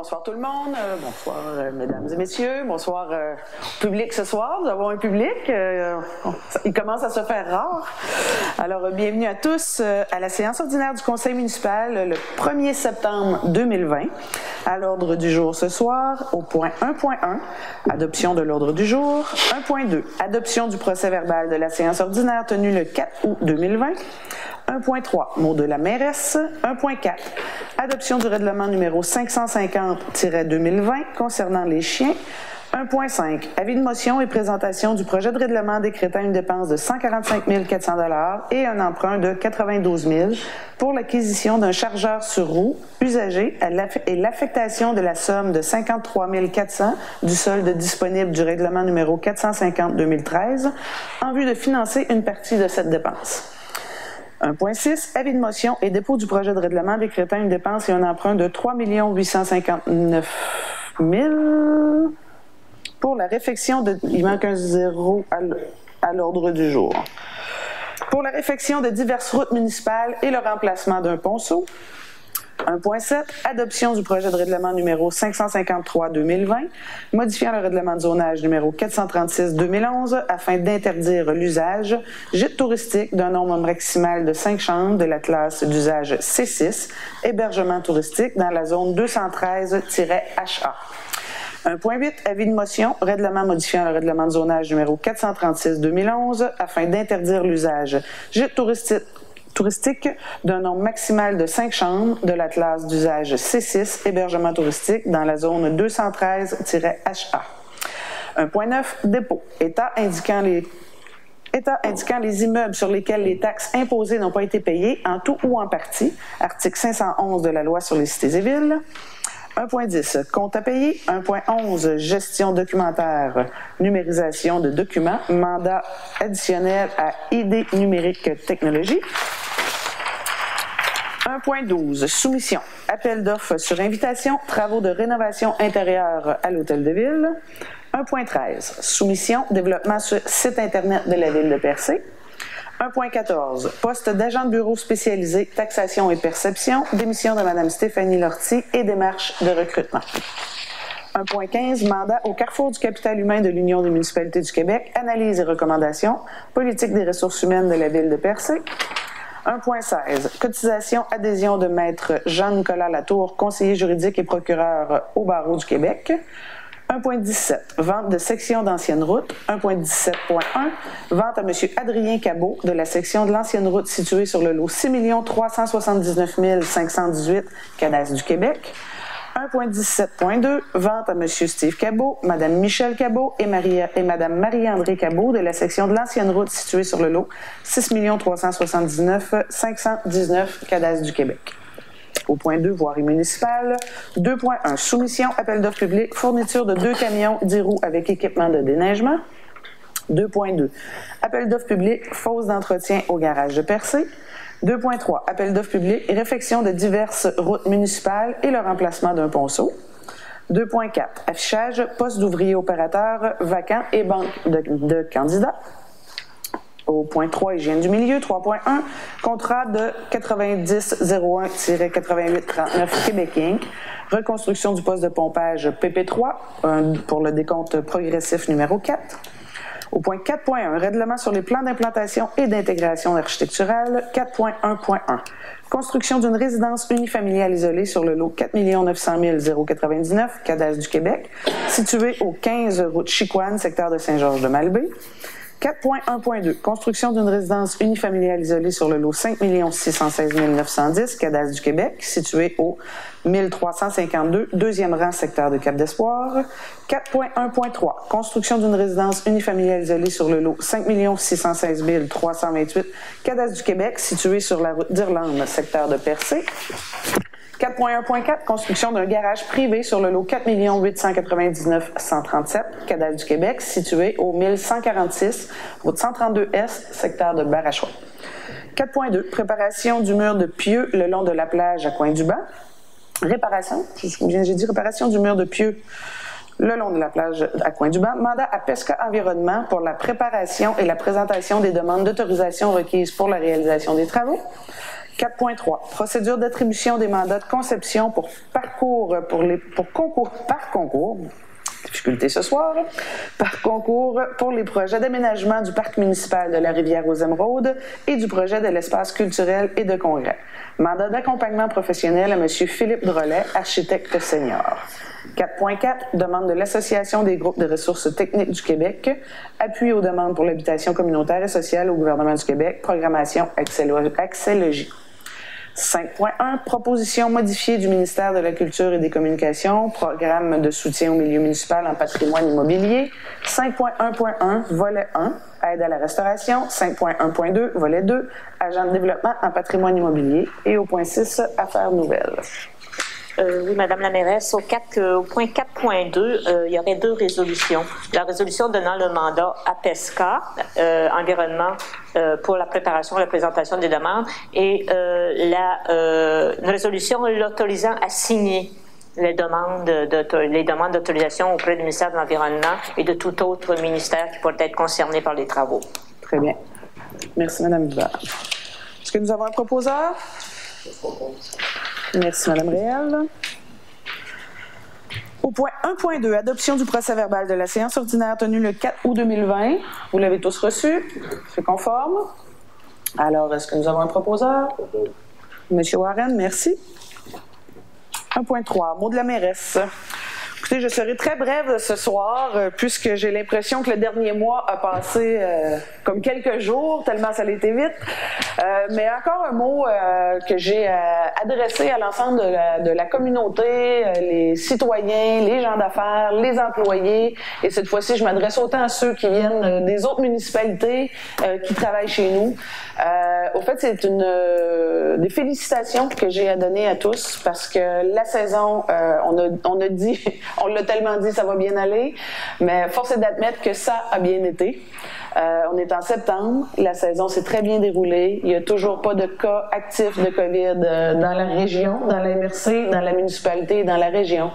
Bonsoir tout le monde, bonsoir mesdames et messieurs, bonsoir public ce soir. Nous avons un public, il commence à se faire rare. Alors bienvenue à tous à la séance ordinaire du Conseil municipal le 1er septembre 2020. À l'ordre du jour ce soir, au point 1.1, adoption de l'ordre du jour. 1.2, adoption du procès verbal de la séance ordinaire tenue le 4 août 2020. 1.3, mot de la mairesse. 1.4, adoption du règlement numéro 550-2020 concernant les chiens. 1.5, avis de motion et présentation du projet de règlement décrétant une dépense de 145 400 $ et un emprunt de 92 000 pour l'acquisition d'un chargeur sur roue usagé et l'affectation de la somme de 53 400 du solde disponible du règlement numéro 450-2013 en vue de financer une partie de cette dépense. 1.6, avis de motion et dépôt du projet de règlement décrétant une dépense et un emprunt de 3 859 000 pour la réfection de... Il manque un zéro à l'ordre du jour. Pour la réfection de diverses routes municipales et le remplacement d'un ponceau. 1.7, adoption du projet de règlement numéro 553-2020, modifiant le règlement de zonage numéro 436-2011 afin d'interdire l'usage gîte touristique d'un nombre maximal de 5 chambres de la classe d'usage C6, hébergement touristique dans la zone 213-HA. 1.8, avis de motion, règlement modifiant le règlement de zonage numéro 436-2011 afin d'interdire l'usage gîte touristique d'un nombre maximal de 5 chambres de la classe d'usage C6, hébergement touristique dans la zone 213-HA. 1.9, dépôt, état indiquant les immeubles sur lesquels les taxes imposées n'ont pas été payées en tout ou en partie, article 511 de la loi sur les cités et villes. 1.10, compte à payer. 1.11, gestion documentaire, numérisation de documents, mandat additionnel à ID numérique technologie. 1.12, soumission, appel d'offres sur invitation, travaux de rénovation intérieure à l'Hôtel de Ville. 1.13, soumission, développement sur site Internet de la Ville de Percé. 1.14, poste d'agent de bureau spécialisé, taxation et perception, démission de Mme Stéphanie Lortie et démarche de recrutement. 1.15, mandat au carrefour du capital humain de l'Union des municipalités du Québec, analyse et recommandations, politique des ressources humaines de la Ville de Percé. 1.16, cotisation adhésion de maître Jean-Nicolas Latour, conseiller juridique et procureur au barreau du Québec. 1.17, vente de section d'ancienne route. 1.17.1, vente à M. Adrien Cabot de la section de l'ancienne route située sur le lot 6 379 518, Cadastre du Québec. 1.17.2, vente à M. Steve Cabot, Mme Michel Cabot et Mme Marie-André Cabot de la section de l'ancienne route située sur le lot 6 379 519, Cadastre du Québec. Au point 2, voirie municipale. 2.1, soumission, appel d'offres public, fourniture de 2 camions 10 roues avec équipement de déneigement. 2.2, appel d'offres public, fosse d'entretien au garage de Percé. 2.3, appel d'offres public, réfection de diverses routes municipales et le remplacement d'un ponceau. 2.4, affichage, poste d'ouvrier opérateur vacant et banque de candidats. Au point 3, hygiène du milieu. 3.1, contrat de 9001-8839 Québec Inc. Reconstruction du poste de pompage PP3 pour le décompte progressif numéro 4. Au point 4.1, règlement sur les plans d'implantation et d'intégration architecturale. 4.1.1, construction d'une résidence unifamiliale isolée sur le lot 4 900 099, Cadastre du Québec, située au 15 route Chicoine, secteur de Saint-Georges-de-Malbaie. 4.1.2, construction d'une résidence unifamiliale isolée sur le lot 5 616 910, Cadastre du Québec, situé au 1352, deuxième rang, secteur de Cap-d'Espoir. 4.1.3, construction d'une résidence unifamiliale isolée sur le lot 5 616 328, Cadastre du Québec, situé sur la route d'Irlande, secteur de Percé. 4.1.4, construction d'un garage privé sur le lot 4 899 137, Cadastre du Québec, situé au 1146, route 132S, secteur de Barachois. 4.2, préparation du mur de pieux le long de la plage à Coin-du-Banc. Réparation du mur de pieux le long de la plage à Coin-du-Banc. Mandat à Pesca Environnement pour la préparation et la présentation des demandes d'autorisation requises pour la réalisation des travaux. 4.3. Procédure d'attribution des mandats de conception par concours. Difficulté ce soir. Par concours pour les projets d'aménagement du parc municipal de la Rivière aux Émeraudes et du projet de l'espace culturel et de congrès. Mandat d'accompagnement professionnel à M. Philippe Drolet, architecte senior. 4.4. Demande de l'Association des groupes de ressources techniques du Québec. Appui aux demandes pour l'habitation communautaire et sociale au gouvernement du Québec. Programmation Axélogie. 5.1. Proposition modifiée du ministère de la Culture et des Communications. Programme de soutien au milieu municipal en patrimoine immobilier. 5.1.1. Volet 1. Aide à la restauration. 5.1.2. Volet 2. Agent de développement en patrimoine immobilier. Et au point 6. Affaires nouvelles. Oui, Madame la mairesse, au point 4.2, il y aurait 2 résolutions. La résolution donnant le mandat à PESCA, environnement, pour la préparation et la présentation des demandes, et une résolution l'autorisant à signer les demandes d'autorisation auprès du ministère de l'Environnement et de tout autre ministère qui pourrait être concerné par les travaux. Très bien. Merci, Mme Hubert. Est-ce que nous avons un proposeur? Merci, Mme Réal. Au point 1.2, adoption du procès-verbal de la séance ordinaire tenue le 4 août 2020. Vous l'avez tous reçu. C'est conforme. Alors, est-ce que nous avons un proposeur? M. Warren, merci. 1.3, mot de la mairesse. Écoutez, je serai très brève ce soir, puisque j'ai l'impression que le dernier mois a passé comme quelques jours, tellement ça a été vite. Mais encore un mot que j'ai adressé à l'ensemble de la communauté, les citoyens, les gens d'affaires, les employés. Et cette fois-ci, je m'adresse autant à ceux qui viennent des autres municipalités qui travaillent chez nous. Au fait, c'est des félicitations que j'ai à donner à tous, parce que la saison, on a dit... On l'a tellement dit, ça va bien aller, mais force est d'admettre que ça a bien été. On est en septembre, la saison s'est très bien déroulée. Il n'y a toujours pas de cas actifs de COVID dans la région, dans la MRC, dans la municipalité et dans la région.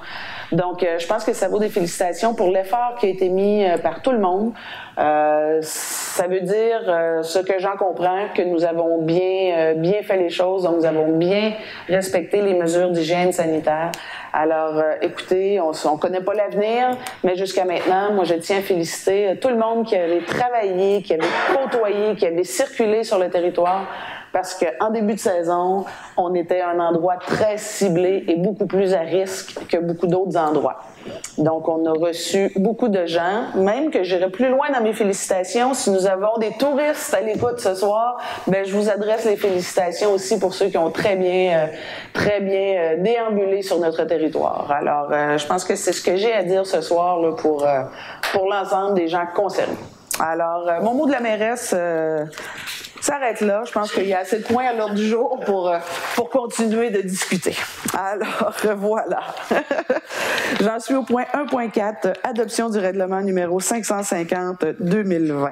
Donc, je pense que ça vaut des félicitations pour l'effort qui a été mis par tout le monde. Ça veut dire, ce que j'en comprends, que nous avons bien fait les choses, donc nous avons bien respecté les mesures d'hygiène sanitaire. Alors, écoutez, on ne connaît pas l'avenir, mais jusqu'à maintenant, moi, je tiens à féliciter tout le monde qui avait travaillé, qui avait côtoyé, qui avait circulé sur le territoire, parce qu'en début de saison, on était à un endroit très ciblé et beaucoup plus à risque que beaucoup d'autres endroits. Donc, on a reçu beaucoup de gens, même que j'irai plus loin dans mes félicitations. Si nous avons des touristes à l'écoute ce soir, ben je vous adresse les félicitations aussi pour ceux qui ont très bien déambulé sur notre territoire. Alors, je pense que c'est ce que j'ai à dire ce soir là, pour l'ensemble des gens concernés. Alors, mon mot de la mairesse s'arrête là. Je pense qu'il y a assez de points à l'ordre du jour pour continuer de discuter. Alors, voilà. J'en suis au point 1.4, adoption du règlement numéro 550-2020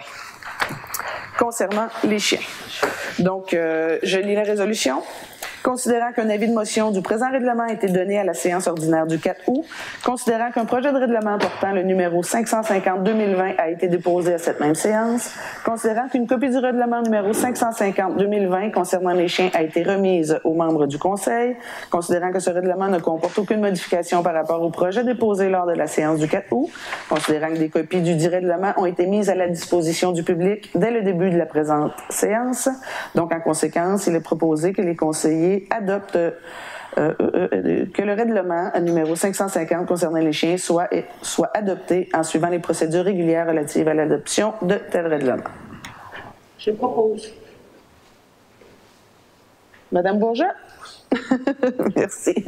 concernant les chiens. Donc, je lis la résolution. Considérant qu'un avis de motion du présent règlement a été donné à la séance ordinaire du 4 août, considérant qu'un projet de règlement portant le numéro 550-2020 a été déposé à cette même séance, considérant qu'une copie du règlement numéro 550-2020 concernant les chiens a été remise aux membres du Conseil, considérant que ce règlement ne comporte aucune modification par rapport au projet déposé lors de la séance du 4 août, considérant que des copies du dit règlement ont été mises à la disposition du public dès le début de la présente séance. Donc, en conséquence, il est proposé que les conseillers adoptent que le règlement numéro 550 concernant les chiens soit adopté en suivant les procédures régulières relatives à l'adoption de tel règlement. Je propose. Madame Bourget? Merci.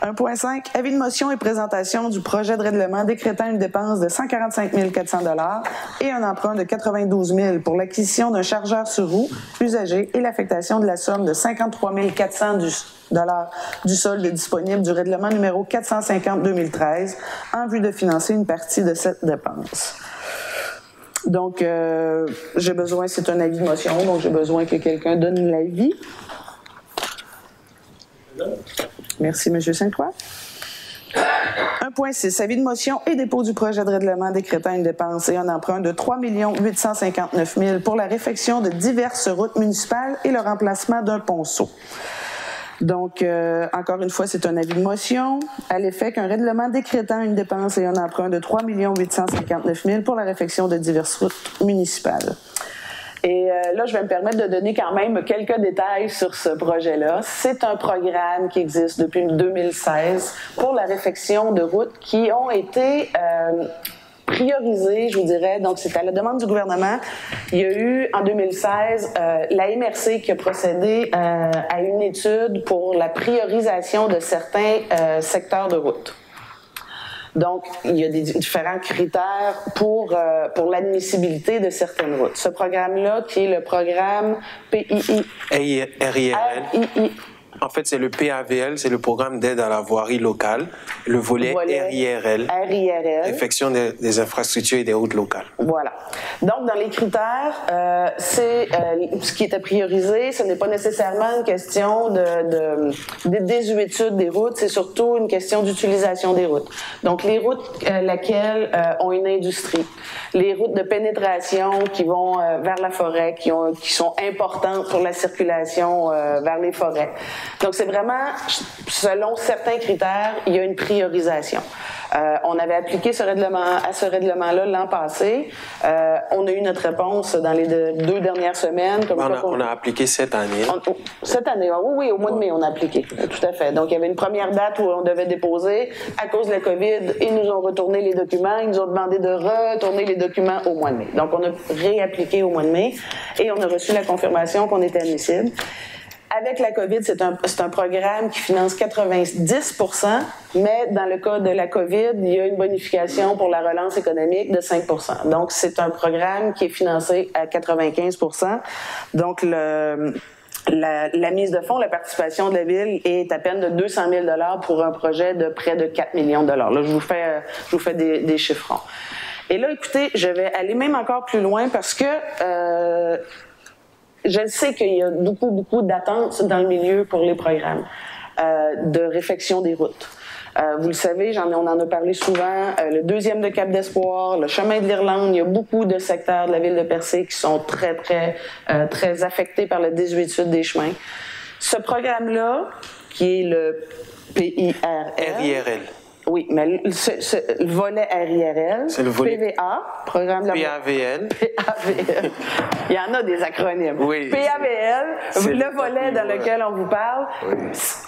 1.5. Avis de motion et présentation du projet de règlement décrétant une dépense de 145 400 $ et un emprunt de 92 000 pour l'acquisition d'un chargeur sur roue usagé et l'affectation de la somme de 53 400 $ du solde disponible du règlement numéro 450-2013 en vue de financer une partie de cette dépense. Donc, j'ai besoin, c'est un avis de motion, donc j'ai besoin que quelqu'un donne l'avis. Merci, M. Sainte-Croix. 1.6, avis de motion et dépôt du projet de règlement décrétant une dépense et un emprunt de 3 859 000 pour la réfection de diverses routes municipales et le remplacement d'un ponceau. Donc, encore une fois, c'est un avis de motion à l'effet qu'un règlement décrétant une dépense et un emprunt de 3 859 000 pour la réfection de diverses routes municipales. Et là, je vais me permettre de donner quand même quelques détails sur ce projet-là. C'est un programme qui existe depuis 2016 pour la réfection de routes qui ont été priorisées, je vous dirais. Donc, c'est à la demande du gouvernement. Il y a eu, en 2016, la MRC qui a procédé à une étude pour la priorisation de certains secteurs de route. Donc, il y a des différents critères pour l'admissibilité de certaines routes. Ce programme-là, qui est le programme PII... RIRL. En fait, c'est le PAVL, c'est le programme d'aide à la voirie locale. Le volet RIRL. Réfection des infrastructures et des routes locales. Voilà. Donc, dans les critères, c'est ce qui était priorisé. Ce n'est pas nécessairement une question de désuétude des routes, c'est surtout une question d'utilisation des routes. Donc, les routes lesquelles ont une industrie, les routes de pénétration qui vont vers la forêt, qui sont importantes pour la circulation vers les forêts. Donc, c'est vraiment, selon certains critères, il y a une priorisation. On avait appliqué ce règlement-là l'an passé. On a eu notre réponse dans les 2 dernières semaines. Comme on a appliqué cette année. Cette année, oui, au mois de mai, on a appliqué. Tout à fait. Donc, il y avait une première date où on devait déposer. À cause de la COVID, ils nous ont retourné les documents. Ils nous ont demandé de retourner les documents au mois de mai. Donc, on a réappliqué au mois de mai et on a reçu la confirmation qu'on était admissible. Avec la COVID, c'est un programme qui finance 90%, mais dans le cas de la COVID, il y a une bonification pour la relance économique de 5%. Donc, c'est un programme qui est financé à 95%. Donc, la mise de fonds, la participation de la Ville est à peine de 200 000 $ pour un projet de près de 4 millions $. Là, je vous fais des chiffrons. Et là, écoutez, je vais aller même encore plus loin parce que... je sais qu'il y a beaucoup d'attentes dans le milieu pour les programmes de réfection des routes. Vous le savez, on en a parlé souvent, le 2e de Cap d'Espoir, le chemin de l'Irlande, il y a beaucoup de secteurs de la ville de Percé qui sont très affectés par la désuétude des chemins. Ce programme-là, qui est le RIRL. Oui, mais le volet RIRL, c'est le volet PVA, programme de la... PAVL. PAVL. Il y en a des acronymes. Oui. PAVL, le volet dans lequel on vous parle, oui.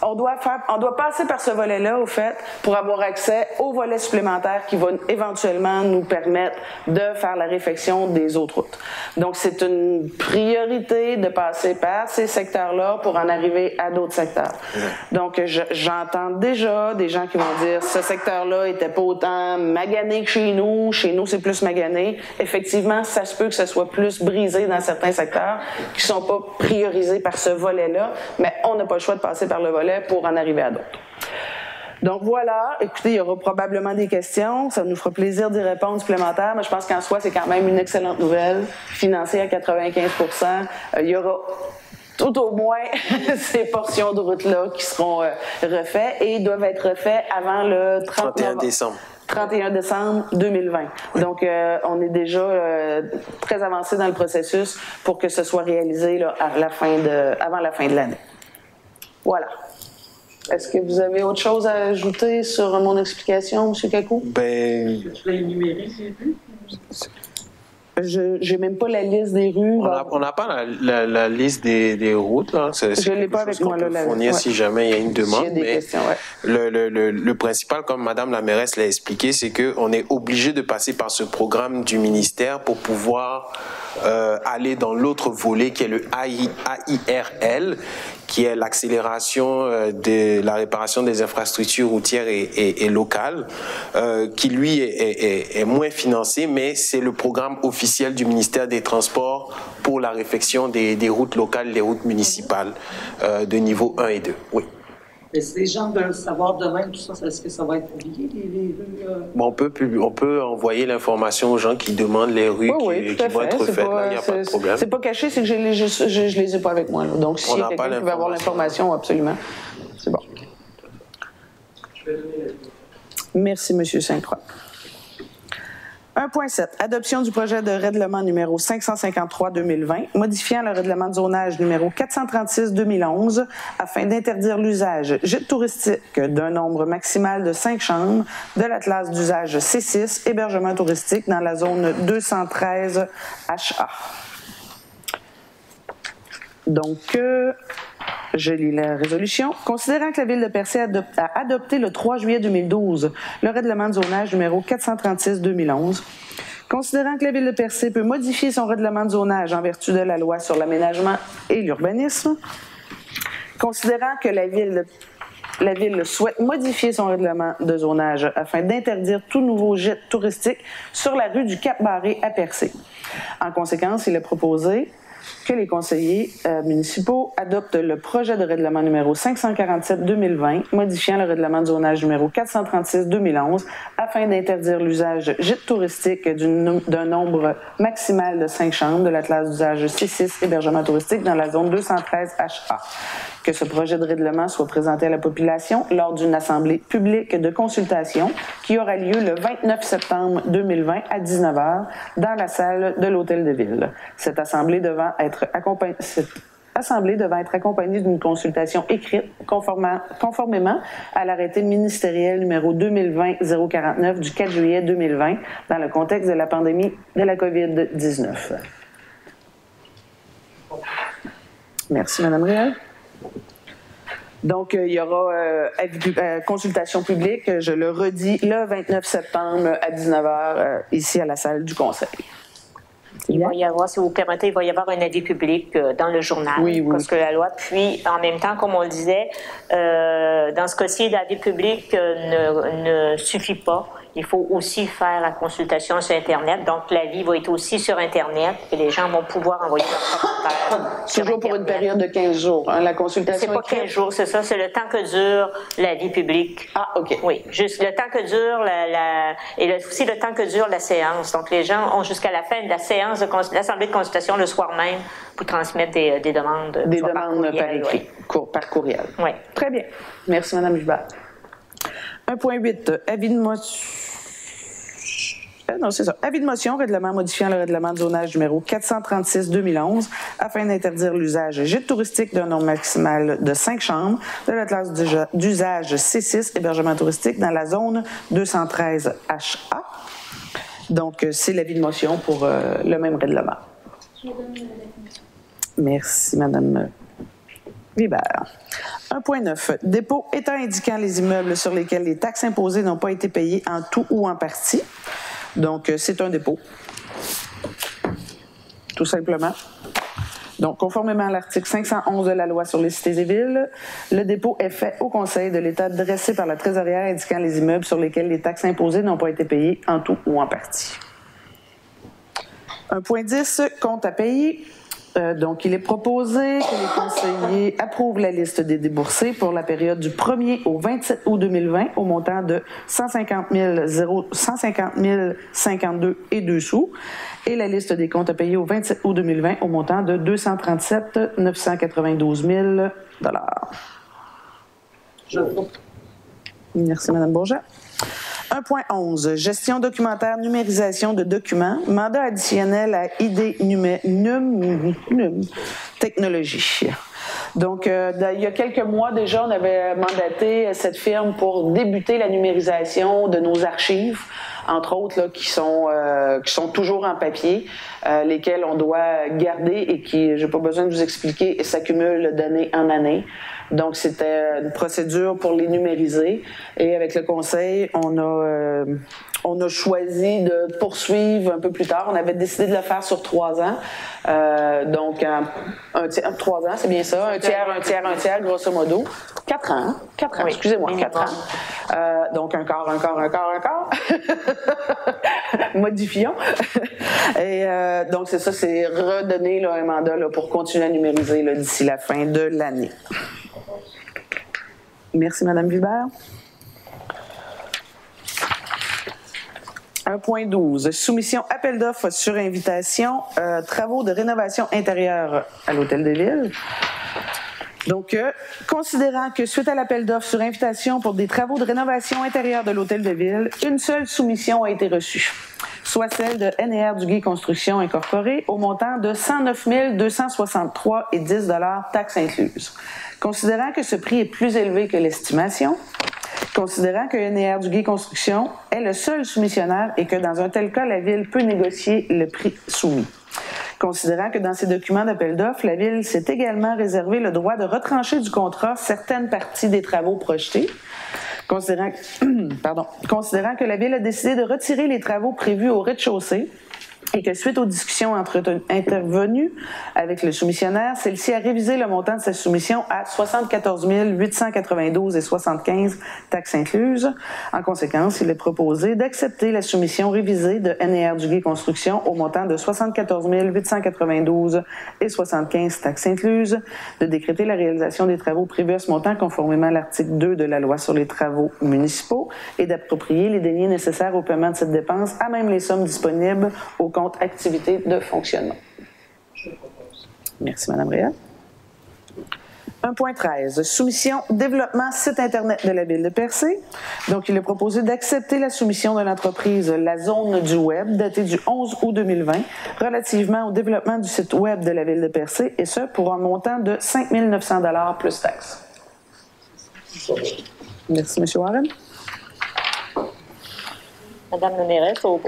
On doit passer par ce volet-là, au fait, pour avoir accès au volet supplémentaire qui va éventuellement nous permettre de faire la réfection des autres routes. Donc, c'est une priorité de passer par ces secteurs-là pour en arriver à d'autres secteurs. Oui. Donc, j'entends déjà des gens qui vont dire ce secteur-là était pas autant magané que chez nous. Chez nous, c'est plus magané. Effectivement, ça se peut que ce soit plus brisé dans certains secteurs qui sont pas priorisés par ce volet-là, mais on n'a pas le choix de passer par le volet pour en arriver à d'autres. Donc voilà, écoutez, il y aura probablement des questions. Ça nous fera plaisir d'y répondre supplémentaires, mais je pense qu'en soi, c'est quand même une excellente nouvelle. Financé à 95%, il y aura tout au moins ces portions de route-là qui seront refaites et doivent être refaites avant le 31 décembre. 31 décembre 2020. Donc, on est déjà très avancé dans le processus pour que ce soit réalisé là, avant la fin de l'année. Voilà. Est-ce que vous avez autre chose à ajouter sur mon explication, M. Kakou? Je l'ai énuméré, j'ai vu. J'ai même pas la liste des rues. On n'a pas la liste des routes. Là. Je ne l'ai pas avec moi. On peut fournir si jamais il y a une demande. S'il y a des questions, le principal, comme Mme la mairesse l'a expliqué, c'est qu'on est obligé de passer par ce programme du ministère pour pouvoir aller dans l'autre volet qui est le AIRL, qui est l'accélération de la réparation des infrastructures routières et locales, qui lui est moins financé, mais c'est le programme officiel du ministère des Transports pour la réfection des routes locales, des routes municipales de niveau 1 et 2. Oui. Est-ce que les gens veulent savoir demain tout ça? Est-ce que ça va être publié, les rues? Bon, on peut envoyer l'information aux gens qui demandent les rues qui vont être refaites. Il n'y a pas de problème. C'est pas caché, c'est que je les ai pas avec moi. Là. Donc, s'il y a quelqu'un qui veut avoir l'information, absolument, c'est bon. Merci, M. Sainte-Croix. 1.7. Adoption du projet de règlement numéro 553-2020, modifiant le règlement de zonage numéro 436-2011 afin d'interdire l'usage gîte touristique d'un nombre maximal de 5 chambres de la classe d'usage C6, hébergement touristique dans la zone 213 HA. Donc, je lis la résolution. Considérant que la Ville de Percé a adopté le 3 juillet 2012 le règlement de zonage numéro 436-2011, considérant que la Ville de Percé peut modifier son règlement de zonage en vertu de la loi sur l'aménagement et l'urbanisme, considérant que la Ville souhaite modifier son règlement de zonage afin d'interdire tout nouveau gîte touristique sur la rue du Cap-Barré à Percé. En conséquence, il est proposé que les conseillers municipaux adoptent le projet de règlement numéro 547-2020, modifiant le règlement de zonage numéro 436-2011 afin d'interdire l'usage gîte touristique d'un nombre maximal de 5 chambres de la classe d'usage C6, hébergement touristique dans la zone 213 HA. Que ce projet de règlement soit présenté à la population lors d'une assemblée publique de consultation qui aura lieu le 29 septembre 2020 à 19h dans la salle de l'Hôtel de Ville. Cette assemblée devant être accompagnée d'une consultation écrite conformément à l'arrêté ministériel numéro 2020-049 du 4 juillet 2020 dans le contexte de la pandémie de la COVID-19. Merci, Mme Réal. Donc, il y aura consultation publique, je le redis, le 29 septembre à 19h ici à la salle du Conseil. Il va y avoir, si vous permettez, il va y avoir un avis public dans le journal, parce que la loi, puis en même temps, comme on le disait, dans ce cas-ci, l'avis public ne suffit pas. Il faut aussi faire la consultation sur Internet. Donc, l'avis va être aussi sur Internet et les gens vont pouvoir envoyer leurs commentaires. Toujours pour une période de 15 jours. Hein, la consultation. C'est pas 15 jours, c'est ça. C'est le temps que dure l'avis public. Ah, OK. Oui, juste le temps que dure et aussi le temps que dure la séance. Donc, les gens ont jusqu'à la fin de la séance de l'Assemblée de consultation le soir même pour transmettre des demandes. Des demandes par écrit, par courriel. Oui. Très bien. Merci, Mme Hubert. 1.8. Avis de motion. Non, c'est ça. Avis de motion, règlement modifiant le règlement de zonage numéro 436-2011 afin d'interdire l'usage gîte touristique d'un nombre maximal de 5 chambres de la classe d'usage C6, hébergement touristique dans la zone 213 HA. Donc, c'est l'avis de motion pour le même règlement. Merci, Mme Vibert. 1.9. Dépôt étant indiquant les immeubles sur lesquels les taxes imposées n'ont pas été payées en tout ou en partie. Donc, c'est un dépôt. Tout simplement. Donc, conformément à l'article 511 de la loi sur les cités et villes, le dépôt est fait au Conseil de l'État dressé par la trésorière indiquant les immeubles sur lesquels les taxes imposées n'ont pas été payées en tout ou en partie. 1.10. Compte à payer. Donc, il est proposé que les conseillers approuvent la liste des déboursés pour la période du 1er au 27 août 2020 au montant de 150 052 et 2 sous et la liste des comptes à payer au 27 août 2020 au montant de 237 992 000 Merci, Mme Bourget. 1.11. Gestion documentaire, numérisation de documents. Mandat additionnel à ID Technologie. Donc, il y a quelques mois déjà, on avait mandaté cette firme pour débuter la numérisation de nos archives, entre autres là, qui sont toujours en papier, lesquels on doit garder et qui, j'ai pas besoin de vous expliquer, s'accumulent d'année en année. Donc, c'était une procédure pour les numériser. Et avec le conseil, on a choisi de poursuivre un peu plus tard. On avait décidé de le faire sur 3 ans. Donc, 3 ans, c'est bien ça. Un tiers, grosso modo. 4 ans. 4 ans, oui, excusez-moi, 4 ans. Donc, encore. Modifions. Et donc, c'est ça, c'est redonner là, un mandat là, pour continuer à numériser là, d'ici la fin de l'année. Merci, Mme Vibert. 1.12. Soumission appel d'offres sur invitation, travaux de rénovation intérieure à l'Hôtel de Ville. Donc, considérant que suite à l'appel d'offres sur invitation pour des travaux de rénovation intérieure de l'Hôtel de Ville, une seule soumission a été reçue, soit celle de N&R Duguay Construction Incorporée au montant de 109 263,10 $, taxes incluses. Considérant que ce prix est plus élevé que l'estimation, considérant que N&R Duguay Construction est le seul soumissionnaire et que dans un tel cas, la Ville peut négocier le prix soumis. Considérant que dans ses documents d'appel d'offres, la Ville s'est également réservé le droit de retrancher du contrat certaines parties des travaux projetés. Considérant que la Ville a décidé de retirer les travaux prévus au rez-de-chaussée et que suite aux discussions intervenues avec le soumissionnaire, celle-ci a révisé le montant de sa soumission à 74 892,75 $, taxes incluses. En conséquence, il est proposé d'accepter la soumission révisée de N&R Duguay Construction au montant de 74 892,75 $, taxes incluses, de décréter la réalisation des travaux prévus à ce montant conformément à l'article 2 de la Loi sur les travaux municipaux et d'approprier les deniers nécessaires au paiement de cette dépense à même les sommes disponibles au compte activité de fonctionnement. Merci, Mme Réal. 1.13. Soumission développement site Internet de la Ville de Percé. Donc, il est proposé d'accepter la soumission de l'entreprise La Zone du Web, datée du 11 août 2020, relativement au développement du site Web de la Ville de Percé, et ce, pour un montant de 5 900 $ plus taxes. Merci, M. Warren. Madame la mairesse, au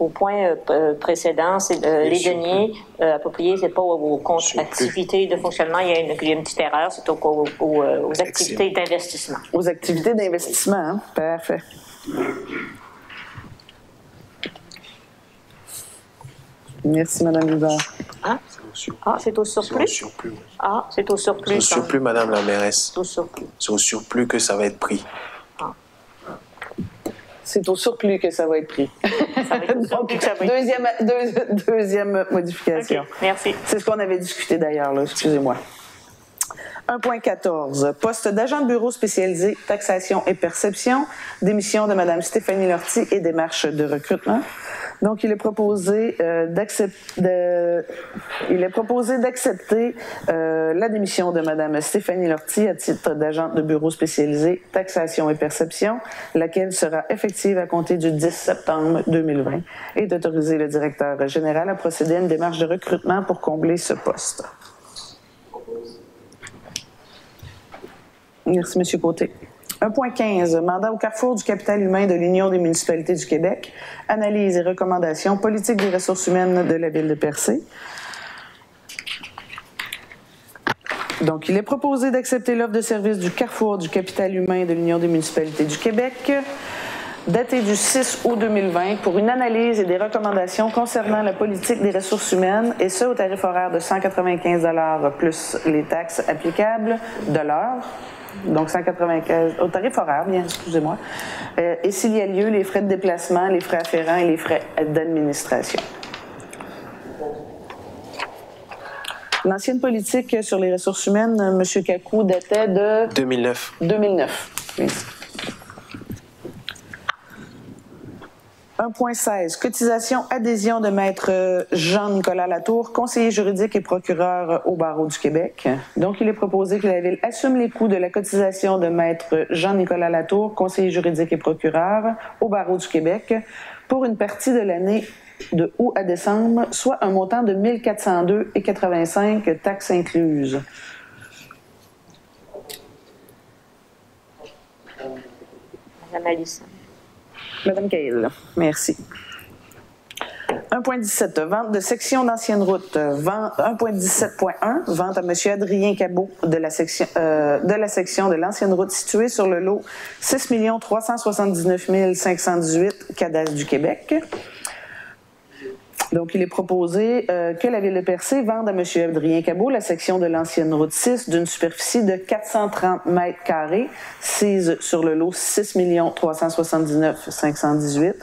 point précédent, c'est les deniers appropriés, c'est pas au compte activités de fonctionnement, il y a une petite erreur, c'est aux activités d'investissement. Aux activités d'investissement, hein? Parfait. Merci, Mme Hubert. Hein? Ah, c'est au surplus? C'est au surplus. Ah, c'est au surplus. C'est au surplus, Madame la mairesse. C'est au surplus. C'est au surplus que ça va être pris. C'est au surplus que ça va être pris. Ça va être au surplus que ça va être Deuxième modification. Okay, merci. C'est ce qu'on avait discuté d'ailleurs, là, excusez-moi. 1.14. Poste d'agent de bureau spécialisé, taxation et perception, démission de Mme Stéphanie Lortie et démarche de recrutement. Donc, il est proposé d'accepter la démission de Mme Stéphanie Lortie à titre d'agente de bureau spécialisé, taxation et perception, laquelle sera effective à compter du 10 septembre 2020, et d'autoriser le directeur général à procéder à une démarche de recrutement pour combler ce poste. Merci, M. Côté. 1.15. Mandat au carrefour du capital humain de l'Union des municipalités du Québec. Analyse et recommandations politique des ressources humaines de la Ville de Percé. Donc, il est proposé d'accepter l'offre de service du carrefour du capital humain de l'Union des municipalités du Québec, datée du 6 août 2020, pour une analyse et des recommandations concernant la politique des ressources humaines, et ce, au tarif horaire de 195 $ plus les taxes applicables de l'heure. Donc 195, au tarif horaire, bien, excusez-moi. Et s'il y a lieu, les frais de déplacement, les frais afférents et les frais d'administration. L'ancienne politique sur les ressources humaines, M. Kakou, datait de... 2009. 2009. Merci. 1.16. Cotisation adhésion de maître Jean-Nicolas Latour, conseiller juridique et procureur au barreau du Québec. Donc, il est proposé que la Ville assume les coûts de la cotisation de maître Jean-Nicolas Latour, conseiller juridique et procureur au barreau du Québec, pour une partie de l'année de août à décembre, soit un montant de 1 402,85 taxes incluses. Madame Alice. Madame Cahill, merci. 1.17, vente de section d'ancienne route. 1.17.1, vente à M. Adrien Cabot de la section de l'ancienne route située sur le lot 6 379 518 Cadastre du Québec. Donc, il est proposé que la Ville de Percé vende à M. Adrien Cabot la section de l'ancienne route 6 d'une superficie de 430 mètres carrés, sise sur le lot 6 379 518,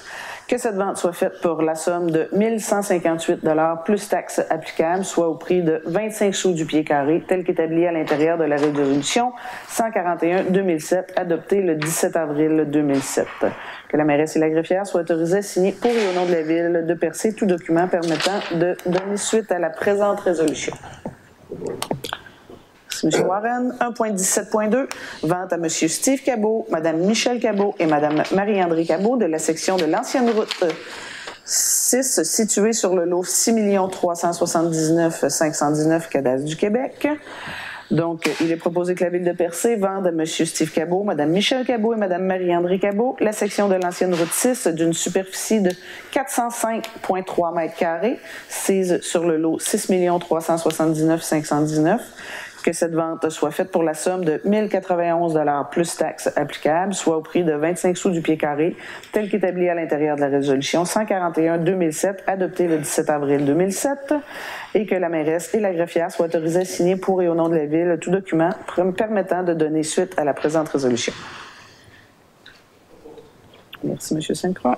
que cette vente soit faite pour la somme de 1 158 $ plus taxes applicables, soit au prix de 25 sous du pied carré, tel qu'établi à l'intérieur de la résolution 141-2007, adoptée le 17 avril 2007. Que la mairesse et la greffière soient autorisées à signer pour et au nom de la Ville de Percé tout document permettant de donner suite à la présente résolution. Merci, M. Warren. 1.17.2, vente à M. Steve Cabot, Mme Michèle Cabot et Mme Marie-André Cabot de la section de l'ancienne route 6 située sur le lot 6 379 519 Cadastre du Québec. Donc, il est proposé que la Ville de Percé vende à M. Steve Cabot, Mme Michèle Cabot et Mme Marie-André Cabot la section de l'ancienne route 6 d'une superficie de 405,3 m², sise sur le lot 6 379 519. Que cette vente soit faite pour la somme de 1 091 $ plus taxes applicables, soit au prix de 25 sous du pied carré, tel qu'établi à l'intérieur de la résolution 141-2007, adoptée le 17 avril 2007, et que la mairesse et la greffière soient autorisées à signer pour et au nom de la Ville tout document permettant de donner suite à la présente résolution. Merci, M. Sainte-Croix.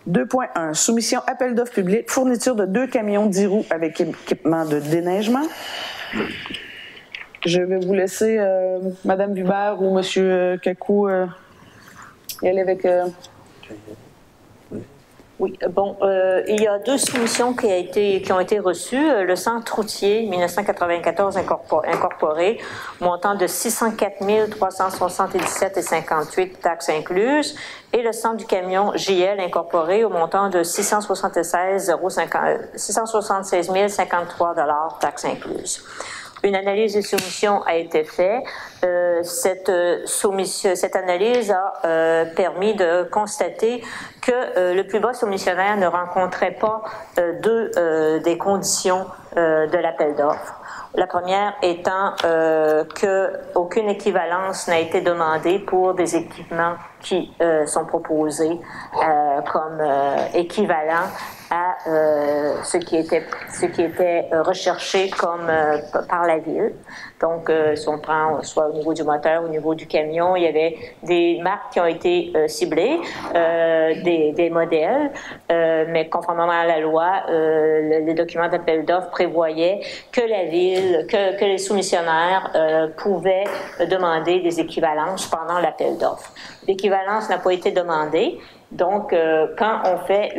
2.1. Soumission appel d'offres public, fourniture de 2 camions 10 roues avec équipement de déneigement. Je vais vous laisser Mme Hubert ou M. Kakou y aller avec... Oui, bon, il y a 2 soumissions qui ont été reçues. Le Centre routier 1994 incorporé, montant de 604 377,58 taxes incluses, et le Centre du camion JL incorporé au montant de 676 053 taxes incluses. Une analyse de soumission a été faite. Cette analyse a permis de constater que le plus bas soumissionnaire ne rencontrait pas des conditions de l'appel d'offres. La première étant qu'aucune équivalence n'a été demandée pour des équipements qui sont proposés comme équivalents à ce qui était recherché comme par la Ville. Donc, si on prend soit au niveau du moteur, au niveau du camion, il y avait des marques qui ont été ciblées, des modèles, mais conformément à la loi, les documents d'appel d'offres prévoyaient que la Ville, que les soumissionnaires pouvaient demander des équivalences pendant l'appel d'offres. L'équivalence n'a pas été demandée. Donc, quand on fait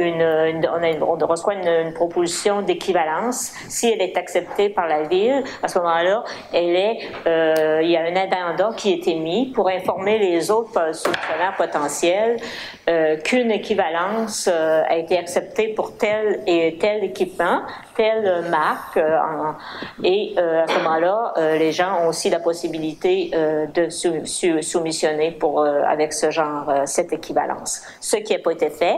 on reçoit une proposition d'équivalence, si elle est acceptée par la Ville, à ce moment-là, il y a un addenda qui est émis pour informer les autres soumissionnaires potentiels qu'une équivalence a été acceptée pour tel et tel équipement, telle marque, et à ce moment-là, les gens ont aussi la possibilité de soumissionner avec cette équivalence. Ce qui n'a pas été fait.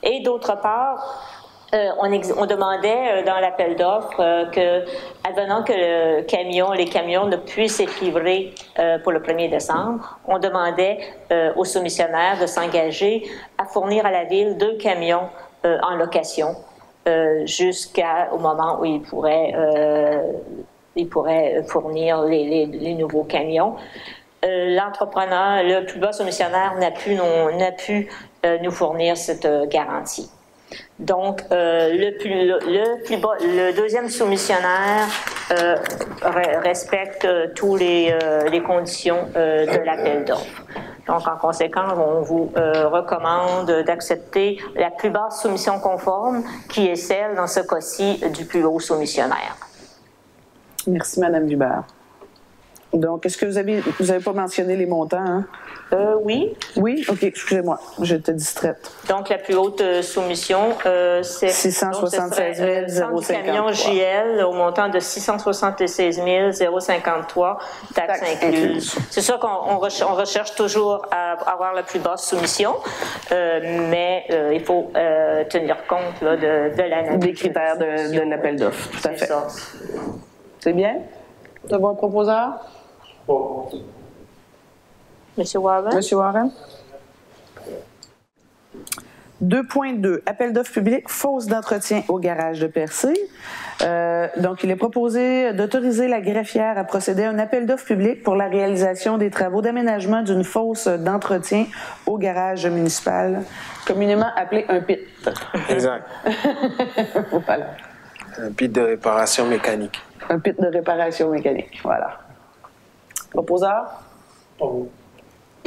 Et d'autre part, on demandait dans l'appel d'offres que, advenant que les camions ne puissent être livrés pour le 1er décembre, on demandait aux soumissionnaires de s'engager à fournir à la Ville 2 camions en location jusqu'au moment où ils pourraient fournir les nouveaux camions. L'entrepreneur, le plus bas soumissionnaire n'a pu nous fournir cette garantie. Donc, le deuxième soumissionnaire respecte toutes les conditions de l'appel d'offres. Donc, en conséquence, on vous recommande d'accepter la plus basse soumission conforme, qui est celle, dans ce cas-ci, du plus haut soumissionnaire. Merci, Mme Hubert. Donc, est-ce que vous avez pas mentionné les montants, hein? Oui. Oui? OK, excusez-moi, j'étais distraite. Donc, la plus haute soumission, c'est 676 053. Le camion JL au montant de 676 053, taxes incluses. C'est sûr qu'on recherche toujours à avoir la plus basse soumission, mais il faut tenir compte là, de l'analyse. Des critères de l'appel d'offres, tout à fait. Ça. C'est bien? Vous avez un proposeur? Monsieur Warren? Monsieur Warren? 2.2. Appel d'offres public, fosse d'entretien au garage de Percé. Donc, il est proposé d'autoriser la greffière à procéder à un appel d'offres public pour la réalisation des travaux d'aménagement d'une fosse d'entretien au garage municipal, communément appelé un pit. Exact. Voilà. Un pit de réparation mécanique. Un pit de réparation mécanique, voilà. Proposeur?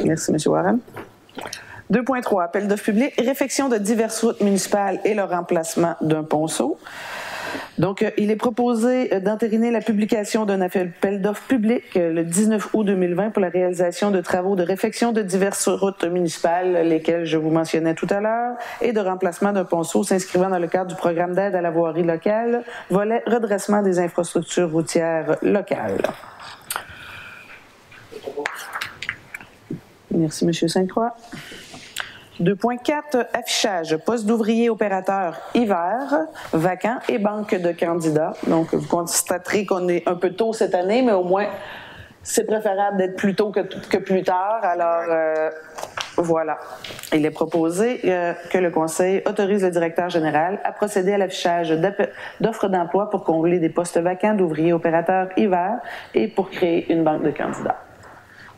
Merci, M. Warren. 2.3. Appel d'offres public, réfection de diverses routes municipales et le remplacement d'un ponceau. Donc, il est proposé d'entériner la publication d'un appel d'offres public le 19 août 2020 pour la réalisation de travaux de réfection de diverses routes municipales, lesquelles je vous mentionnais tout à l'heure, et de remplacement d'un ponceau s'inscrivant dans le cadre du programme d'aide à la voirie locale, volet redressement des infrastructures routières locales. Merci, M. Sainte-Croix. 2.4, affichage, poste d'ouvrier opérateur hiver, vacant et banque de candidats. Donc, vous constaterez qu'on est un peu tôt cette année, mais au moins, c'est préférable d'être plus tôt que plus tard. Alors, voilà. Il est proposé que le Conseil autorise le directeur général à procéder à l'affichage d'offres d'emploi pour combler des postes vacants d'ouvriers opérateurs hiver et pour créer une banque de candidats.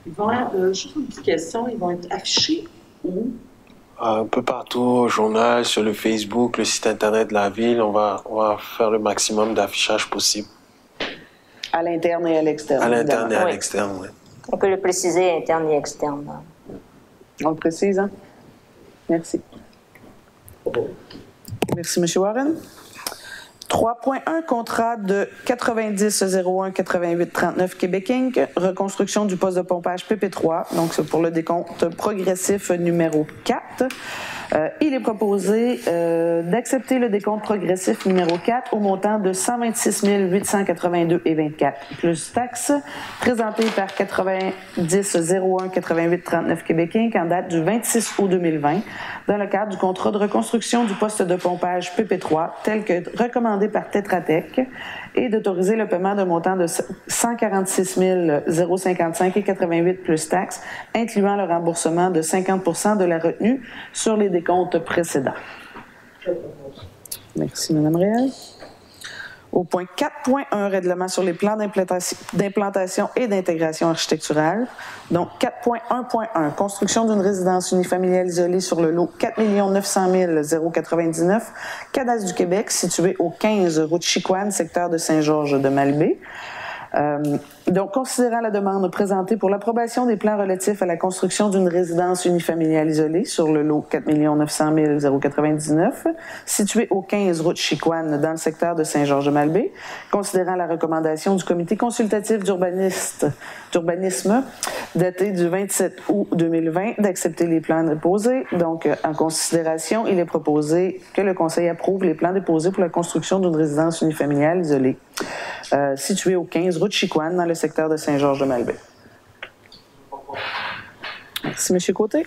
Ils vont être, juste une petite question, ils vont être affichés où? Un peu partout, au journal, sur le Facebook, le site Internet de la ville. On va faire le maximum d'affichage possible. À l'interne et à l'externe. À l'interne et à Oui. l'externe, oui. On peut le préciser, interne et externe. On le précise, hein? Merci. Merci, M. Warren. 3.1, contrat de 90-01-88-39 Québec Inc., reconstruction du poste de pompage PP3, donc c'est pour le décompte progressif numéro 4. Il est proposé d'accepter le décompte progressif numéro 4 au montant de 126 882,24 plus taxes, présenté par 90-01-88-39 Québec Inc. en date du 26 août 2020, dans le cadre du contrat de reconstruction du poste de pompage PP3, tel que recommandé par Tetra Tech, et d'autoriser le paiement d'un montant de 146 055,88 plus taxes, incluant le remboursement de 50% de la retenue sur les décomptes précédents. Merci, Mme Réal. Au point 4.1, règlement sur les plans d'implantation et d'intégration architecturale. Donc, 4.1.1, construction d'une résidence unifamiliale isolée sur le lot 4 900 099, Cadastre du Québec, situé au 15 route Chicoine, secteur de Saint-Georges-de-Malbaie. Donc, considérant la demande présentée pour l'approbation des plans relatifs à la construction d'une résidence unifamiliale isolée sur le lot 4 900 099, situé au 15 route Chicoine dans le secteur de Saint-Georges-de-Malbaie, considérant la recommandation du comité consultatif d'urbanisme daté du 27 août 2020 d'accepter les plans déposés. Donc, en considération, il est proposé que le Conseil approuve les plans déposés pour la construction d'une résidence unifamiliale isolée située au 15 route Chicoine dans le secteur de Saint-Georges-de-Malbaie. Merci, M. Côté.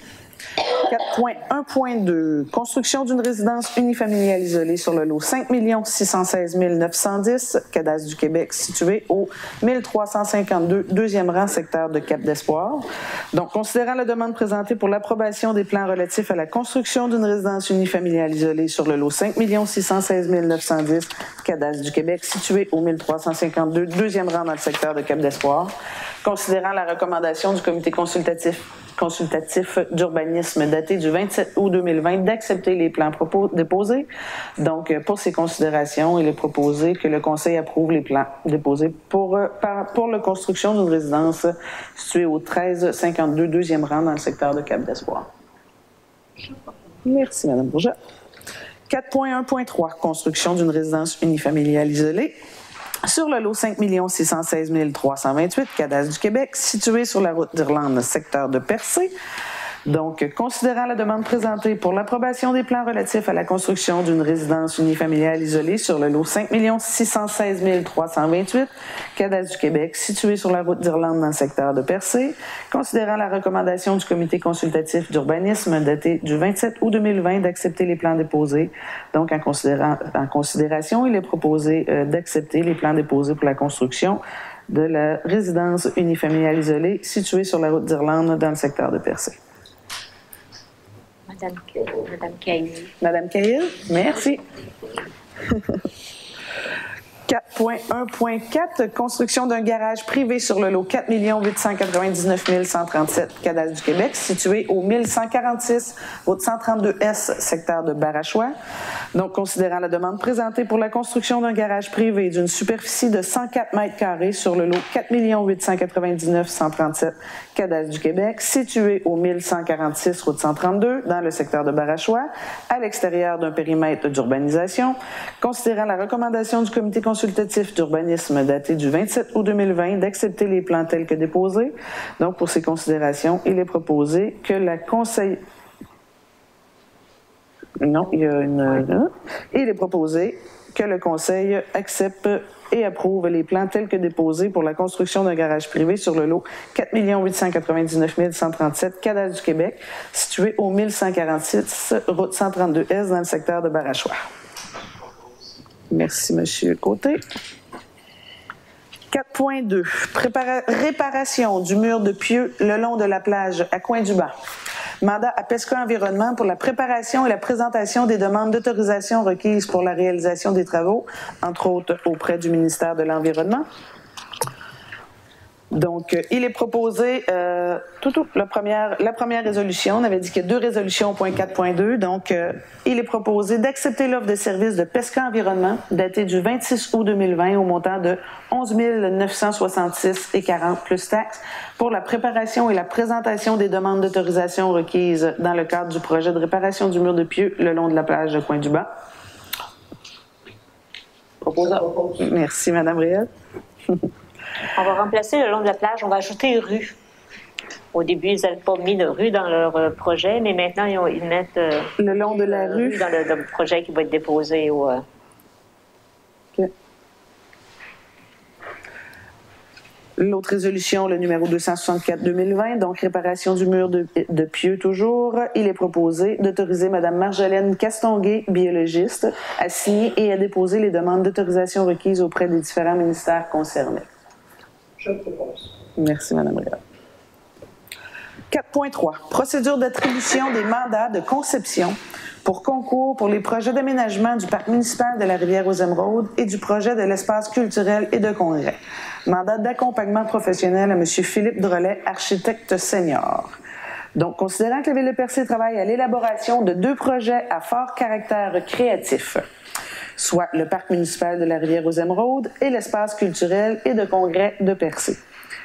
4.1.2, construction d'une résidence unifamiliale isolée sur le lot 5 616 910, Cadastre du Québec, situé au 1352, deuxième rang, secteur de Cap-d'Espoir. Donc, considérant la demande présentée pour l'approbation des plans relatifs à la construction d'une résidence unifamiliale isolée sur le lot 5 616 910, Cadastre du Québec, situé au 1352, deuxième rang dans le secteur de Cap-d'Espoir, considérant la recommandation du comité consultatif d'urbanisme daté du 27 août 2020 d'accepter les plans déposés. Donc, pour ces considérations, il est proposé que le Conseil approuve les plans déposés pour la construction d'une résidence située au 1352, deuxième rang dans le secteur de Cap-d'Espoir. Merci, Mme Bourget. 4.1.3, construction d'une résidence unifamiliale isolée sur le lot 5 616 328, Cadastre du Québec, situé sur la route d'Irlande, secteur de Percé. Donc, considérant la demande présentée pour l'approbation des plans relatifs à la construction d'une résidence unifamiliale isolée sur le lot 5 616 328, Cadastre du Québec, situé sur la route d'Irlande dans le secteur de Percé, considérant la recommandation du comité consultatif d'urbanisme daté du 27 août 2020 d'accepter les plans déposés. Donc, en considération, il est proposé d'accepter les plans déposés pour la construction de la résidence unifamiliale isolée située sur la route d'Irlande dans le secteur de Percé. Madame Cahill. Madame Cahill, merci. 4.1.4, construction d'un garage privé sur le lot 4 899 137, Cadastre du Québec, situé au 1146, route 132S, secteur de Barachois. Donc, considérant la demande présentée pour la construction d'un garage privé d'une superficie de 104 mètres carrés sur le lot 4 899 137 cadastre du Québec, situé au 1146 route 132 dans le secteur de Barachois, à l'extérieur d'un périmètre d'urbanisation, considérant la recommandation du comité consultatif d'urbanisme daté du 27 août 2020 d'accepter les plans tels que déposés. Donc, pour ces considérations, il est proposé que la conseil... Non, il y a une... Il est proposé que le Conseil accepte et approuve les plans tels que déposés pour la construction d'un garage privé sur le lot 4 899 137 cadastre du Québec, situé au 1146 route 132S dans le secteur de Barachois. Merci, M. Côté. 4.2. Réparation du mur de pieux le long de la plage à Coin-du-Banc. Mandat à Pesca Environnement pour la préparation et la présentation des demandes d'autorisation requises pour la réalisation des travaux, entre autres auprès du ministère de l'Environnement. Donc, il est proposé, la première résolution, on avait dit qu'il y a 2 résolutions au point 4.2, donc il est proposé d'accepter l'offre de service de Pesca Environnement datée du 26 août 2020 au montant de 11 966,40 plus taxes pour la préparation et la présentation des demandes d'autorisation requises dans le cadre du projet de réparation du mur de pieux le long de la plage de Coin-du-Banc. Merci, Mme Réal. On va remplacer le long de la plage, on va ajouter rue. Au début, ils n'avaient pas mis de rue dans leur projet, mais maintenant, ils mettent le long de la rue dans le projet qui va être déposé au... Okay. L'autre résolution, le numéro 264-2020, donc réparation du mur de pieux toujours. Il est proposé d'autoriser Mme Marjolaine Castonguay, biologiste, à signer et à déposer les demandes d'autorisation requises auprès des différents ministères concernés. Je propose. Merci, Mme Réal. 4.3. Procédure d'attribution des mandats de conception pour concours pour les projets d'aménagement du parc municipal de la Rivière-aux-Émeraudes et du projet de l'espace culturel et de congrès. Mandat d'accompagnement professionnel à M. Philippe Drolet, architecte senior. Donc, considérant que la Ville de Percé travaille à l'élaboration de 2 projets à fort caractère créatif, soit le parc municipal de la Rivière-aux-Émeraudes et l'espace culturel et de congrès de Percé.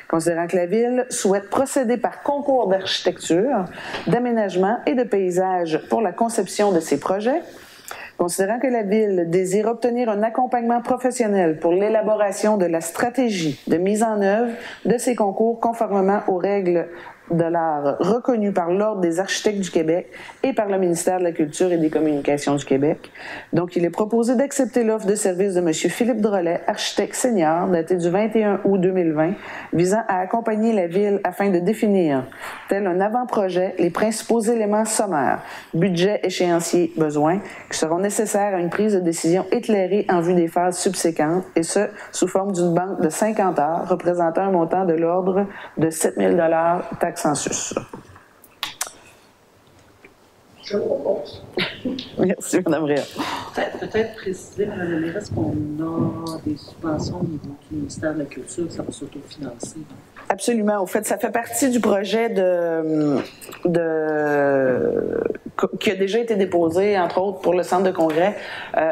Considérant que la Ville souhaite procéder par concours d'architecture, d'aménagement et de paysage pour la conception de ces projets, considérant que la Ville désire obtenir un accompagnement professionnel pour l'élaboration de la stratégie de mise en œuvre de ces concours conformément aux règles de l'art reconnues par l'Ordre des architectes du Québec et par le ministère de la Culture et des Communications du Québec. Donc, il est proposé d'accepter l'offre de service de M. Philippe Drolet, architecte senior, daté du 21 août 2020, visant à accompagner la Ville afin de définir, tel un avant-projet, les principaux éléments sommaires, budget, échéancier, besoins, qui seront nécessaires à une prise de décision éclairée en vue des phases subséquentes, et ce, sous forme d'une banque de 50 heures, représentant un montant de l'ordre de 7 000 taxes census. Je propose. Merci, Mme Réal. Peut-être préciser, Mme la mairesse, qu'on a des subventions au niveau du ministère de la Culture, ça va s'autofinancer. Absolument. Au fait, ça fait partie du projet qui a déjà été déposé, entre autres, pour le centre de congrès.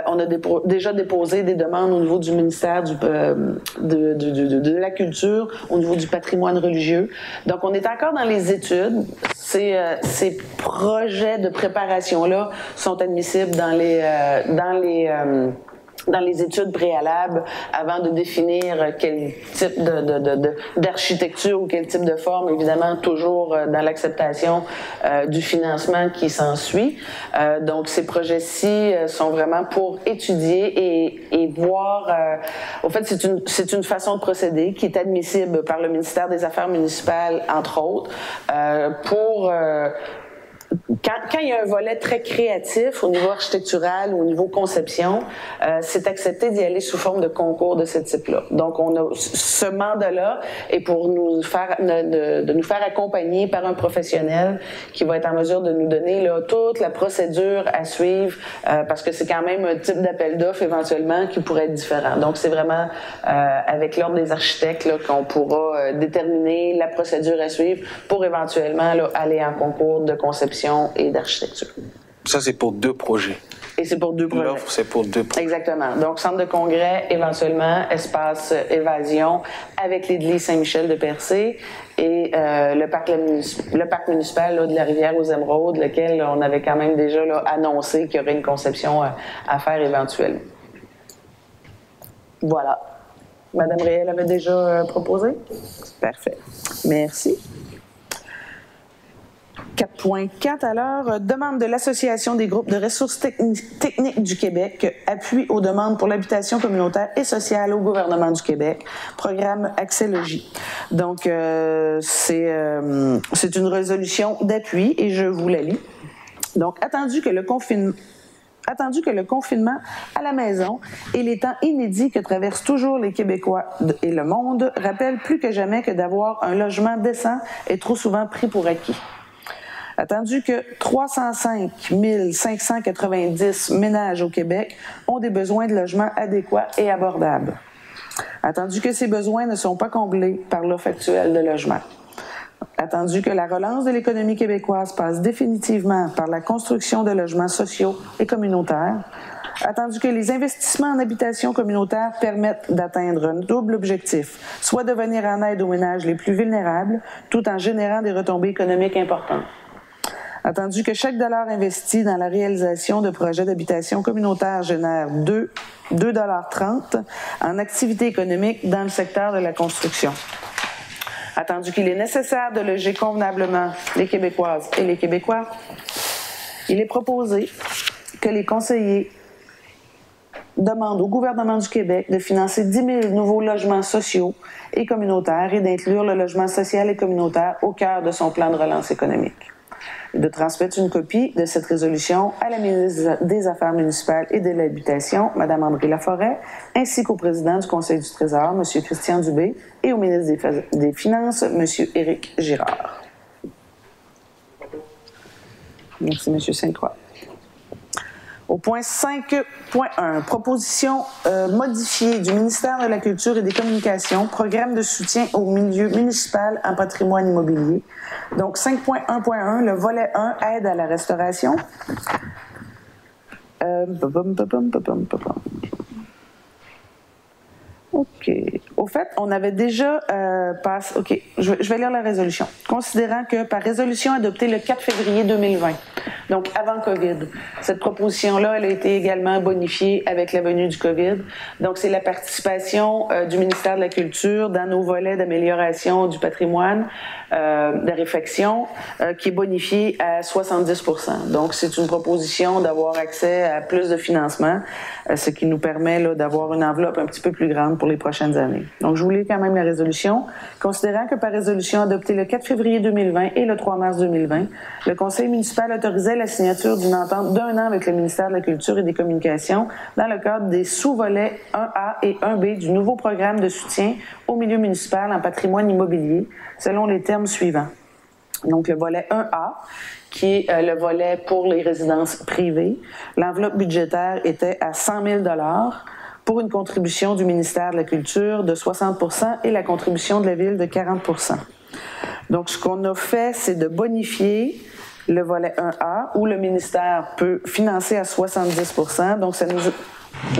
On a déjà déposé des demandes au niveau du ministère de la Culture, au niveau du patrimoine religieux. Donc, on est encore dans les études. Ces projets de préparation-là sont admissibles dans les études préalables avant de définir quel type d'architecture ou quel type de forme, évidemment toujours dans l'acceptation du financement qui s'ensuit. Donc ces projets-ci sont vraiment pour étudier et voir, au fait c'est une façon de procéder qui est admissible par le ministère des Affaires municipales, entre autres, pour... Quand il y a un volet très créatif au niveau architectural ou au niveau conception, c'est accepté d'y aller sous forme de concours de ce type-là. Donc, on a ce mandat-là et pour nous faire accompagner par un professionnel qui va être en mesure de nous donner là, toute la procédure à suivre parce que c'est quand même un type d'appel d'offres éventuellement qui pourrait être différent. Donc, c'est vraiment avec l'Ordre des architectes là, qu'on pourra déterminer la procédure à suivre pour éventuellement là, aller en concours de conception et d'architecture. Ça, c'est pour 2 projets. Et c'est pour 2 projets. L'offre, c'est pour 2 projets. Exactement. Donc, centre de congrès, éventuellement, espace évasion avec l'église Saint-Michel de Percé et le parc municipal là, de la rivière aux Émeraudes, lequel on avait quand même déjà là, annoncé qu'il y aurait une conception à faire éventuellement. Voilà. Madame Réel avait déjà proposé? Parfait. Merci. 4.4 alors, demande de l'Association des groupes de ressources techniques du Québec, appui aux demandes pour l'habitation communautaire et sociale au gouvernement du Québec, programme Accès Logis. Donc, c'est une résolution d'appui et je vous la lis. Donc, attendu que le confinement à la maison et les temps inédits que traversent toujours les Québécois et le monde rappellent plus que jamais que d'avoir un logement décent est trop souvent pris pour acquis. Attendu que 305 590 ménages au Québec ont des besoins de logement adéquats et abordables. Attendu que ces besoins ne sont pas comblés par l'offre actuelle de logement. Attendu que la relance de l'économie québécoise passe définitivement par la construction de logements sociaux et communautaires. Attendu que les investissements en habitation communautaire permettent d'atteindre un double objectif, soit de venir en aide aux ménages les plus vulnérables, tout en générant des retombées économiques importantes. Attendu que chaque dollar investi dans la réalisation de projets d'habitation communautaire génère 2,30 $ en activité économique dans le secteur de la construction. Attendu qu'il est nécessaire de loger convenablement les Québécoises et les Québécois, il est proposé que les conseillers demandent au gouvernement du Québec de financer 10 000 nouveaux logements sociaux et communautaires et d'inclure le logement social et communautaire au cœur de son plan de relance économique. De transmettre une copie de cette résolution à la ministre des Affaires municipales et de l'Habitation, Mme André Laforêt, ainsi qu'au président du Conseil du Trésor, M. Christian Dubé, et au ministre des Finances, M. Éric Girard. Merci, M. Sainte-Croix. Au point 5.1, proposition modifiée du ministère de la Culture et des Communications, programme de soutien au milieu municipal en patrimoine immobilier. Donc 5.1.1, le volet 1, aide à la restauration. OK. Au fait, on avait déjà passé... OK, je vais lire la résolution. Considérant que par résolution adoptée le 4 février 2020, donc avant COVID, cette proposition-là, elle a été également bonifiée avec la venue du COVID. Donc, c'est la participation du ministère de la Culture dans nos volets d'amélioration du patrimoine, de réfection, qui est bonifiée à 70%. Donc, c'est une proposition d'avoir accès à plus de financement, ce qui nous permet là, d'avoir une enveloppe un petit peu plus grande pour les prochaines années. Donc, je vous lis quand même la résolution. Considérant que par résolution adoptée le 4 février 2020 et le 3 mars 2020, le Conseil municipal autorisait la signature d'une entente d'1 an avec le ministère de la Culture et des Communications dans le cadre des sous-volets 1A et 1B du nouveau programme de soutien au milieu municipal en patrimoine immobilier, selon les termes suivants. Donc, le volet 1A, qui est le volet pour les résidences privées. L'enveloppe budgétaire était à 100 000 $ pour une contribution du ministère de la Culture de 60 % et la contribution de la Ville de 40 %. Donc, ce qu'on a fait, c'est de bonifier le volet 1A, où le ministère peut financer à 70 %. Donc, ça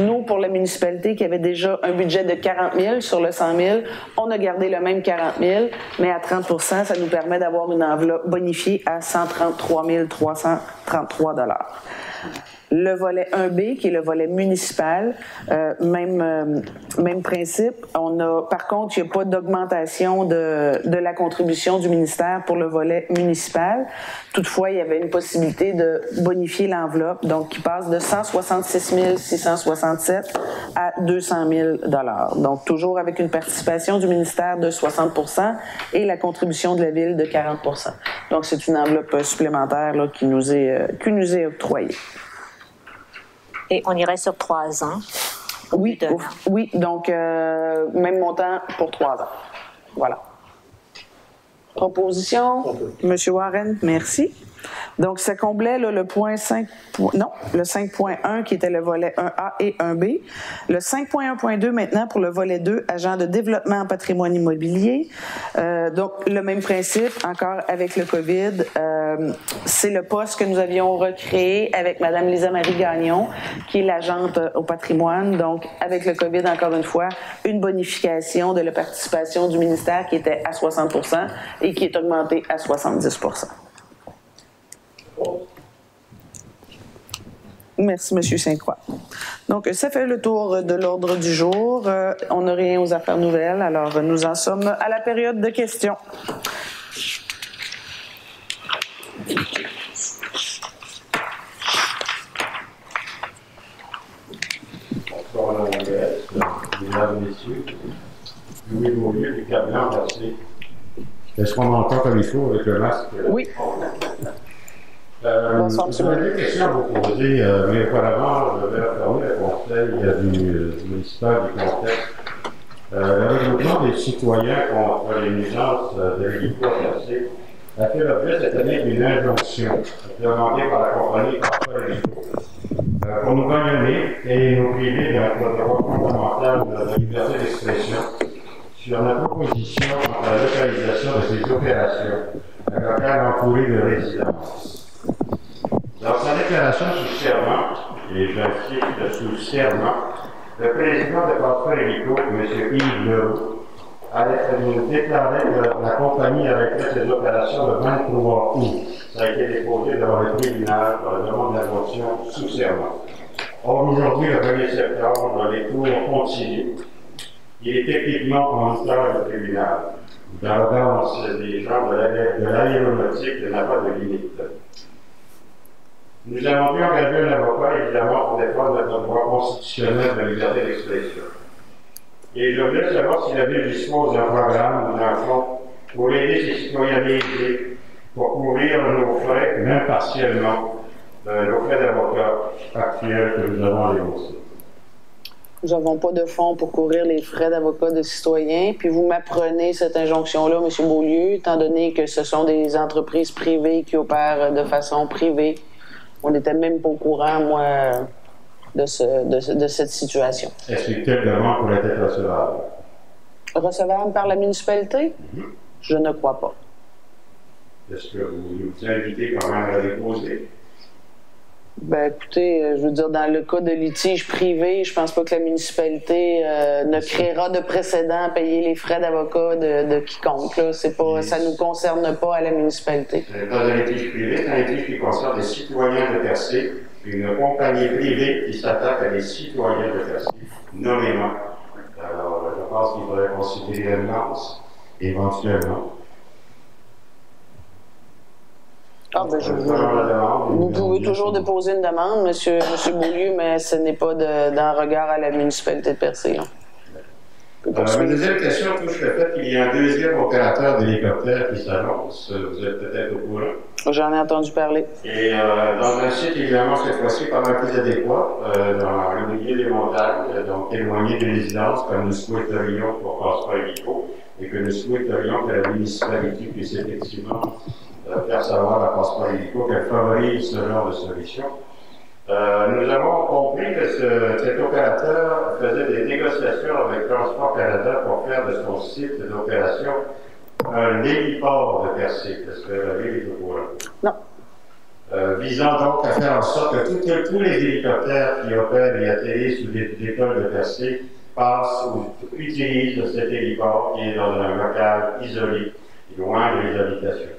nous, pour la municipalité qui avait déjà un budget de 40 000 sur le 100 000, on a gardé le même 40 000, mais à 30 % ça nous permet d'avoir une enveloppe bonifiée à 133 333 $. Le volet 1B, qui est le volet municipal, même principe. Par contre, il n'y a pas d'augmentation de la contribution du ministère pour le volet municipal. Toutefois, il y avait une possibilité de bonifier l'enveloppe, donc qui passe de 166 667 à 200 000 $. Donc, toujours avec une participation du ministère de 60 % et la contribution de la Ville de 40 %. Donc, c'est une enveloppe supplémentaire là, qui nous est octroyée. Et on irait sur 3 ans. Oui, donc même montant pour 3 ans. Voilà. Proposition, M. Warren, merci. Donc, ça comblait là, le point 5... Non, le 5.1 qui était le volet 1A et 1B. Le 5.1.2 maintenant pour le volet 2, agent de développement en patrimoine immobilier. Donc, le même principe, encore avec le COVID. c'est le poste que nous avions recréé avec Mme Lisa-Marie Gagnon, qui est l'agente au patrimoine. Donc, avec le COVID, encore une fois, une bonification de la participation du ministère qui était à 60 % et qui est augmentée à 70 %. Merci, M. Sainte-Croix. Donc, ça fait le tour de l'ordre du jour. On n'a rien aux affaires nouvelles, alors nous en sommes à la période de questions. Bonsoir, Mme la mairesse, mesdames et messieurs. Louis Beaulieu du Cabinet passé. Est-ce qu'on m'entend comme il faut avec le masque? Oui. Bonsoir, M. J'avais une question à vous poser, mais auparavant, je vais informer le conseil du municipal du contexte. Le regroupement des citoyens contre les nuisances de l'hélico percé a fait l'objet cette année d'une injonction demandée par la compagnie Transport Hélico pour nous bâillonner et nous priver de notre droit fondamental de la liberté d'expression sur notre opposition à la localisation de ces opérations à locales entourées de résidences. Dans sa déclaration sous serment, et j'insiste sous serment, le président de Transport Hélico, M. Yves Leroux, nous déclarait que la compagnie avait fait ses opérations le 23 août. Ça a été déposé devant le tribunal par la demande d'injonction sous serment. Or, aujourd'hui, le 1er septembre, les cours continuent. Il est techniquement en histoire du tribunal. Dans la danse des gens de l'aéronautique, il n'y a pas de limite. Nous avons pu engager un avocat, évidemment, pour défendre notre droit constitutionnel de liberté d'expression. Et je voulais savoir si la Ville dispose d'un programme ou d'un fonds pour aider ces citoyens lésés pour couvrir nos frais, même partiellement, nos frais d'avocat actuels que nous avons déboursés. Nous n'avons pas de fonds pour couvrir les frais d'avocat de citoyens. Puis vous m'apprenez cette injonction-là, M. Beaulieu, étant donné que ce sont des entreprises privées qui opèrent de façon privée. On n'était même pas au courant, moi, de cette situation. Est-ce que quelle demande pourrait être recevable? Recevable par la municipalité? Je ne crois pas. Est-ce que vous nous invitez quand même à la déposer? Ben, écoutez, je veux dire, dans le cas de litige privé, je pense pas que la municipalité ne créera de précédent à payer les frais d'avocat de quiconque. Là. C'est pas, ça ne nous concerne pas à la municipalité. Ce n'est pas un litige privé, c'est un litige qui concerne les citoyens de Percé, une compagnie privée qui s'attaque à des citoyens de Percé, nommément. Alors, je pense qu'il faudrait considérer une lance, éventuellement. Ah, ben, vous pouvez toujours déposer une demande, monsieur Beaulieu, mais ce n'est pas d'un regard à la municipalité de Percé. Ma deuxième question touche le fait qu'il y a un deuxième opérateur d'hélicoptère qui s'annonce. Vous êtes peut-être au courant. J'en ai entendu parler. Et dans un site, évidemment, cette fois-ci, pas mal plus adéquat, dans le milieu des montagnes, donc éloigné des résidences, comme nous souhaiterions pour Transport Hélico, et que nous souhaiterions que la municipalité puisse effectivement faire savoir à Transport Hélico qu'elle favorise ce genre de solution. Nous avons compris que cet opérateur faisait des négociations avec Transport Canada pour faire de son site d'opération un héliport de Percé. Est-ce que la Ville est au courant? Non. Visant donc à faire en sorte que tous les hélicoptères qui opèrent et atterrissent sous des écoles de Percé passent ou utilisent cet héliport qui est dans un local isolé, loin des habitations.